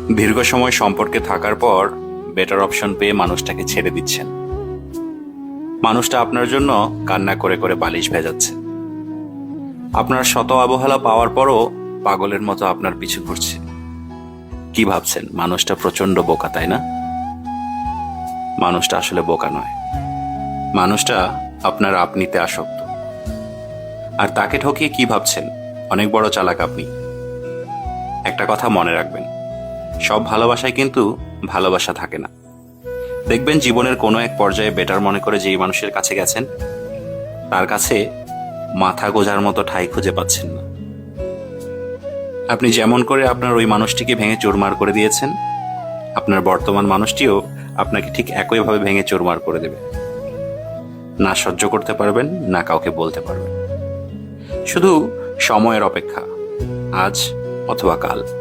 দীর্ঘ সময় সম্পর্কে থাকার পর বেটার অপশন পেয়ে মানুষটাকে ছেড়ে দিচ্ছেন। মানুষটা আপনার জন্য কান্না করে করে বালিশ ভেজাচ্ছে। আপনার শত অবহেলা পাওয়ার পরও পাগলের মতো আপনার পিছু ঘুরছে। কি ভাবছেন মানুষটা প্রচন্ড বোকা, তাই না? মানুষটা আসলে বোকা নয়। মানুষটা আপনার আপনিতে আসক্ত। আর তাকে ঠকিয়ে কি ভাবছেন অনেক বড় চালাক আপনি। একটা কথা মনে রাখবেন, সব ভালোবাসায় কিন্তু ভালোবাসা থাকে না। দেখবেন জীবনের কোনো এক পর্যায়ে বেটার মনে করে যেই মানুষের কাছে গেছেন, তার কাছে মাথা গোজার মতো ঠাঁই খুঁজে পাচ্ছেন না। আপনি যেমন করে আপনার ওই মানুষটিকে ভেঙে চুরমার করে দিয়েছেন, আপনার বর্তমান মানুষটিও আপনাকে ঠিক একইভাবে ভেঙে চুরমার করে দেবে। না সহ্য করতে পারবেন, না কাউকে বলতে পারবেন। শুধু সময়ের অপেক্ষা, আজ অথবা কাল।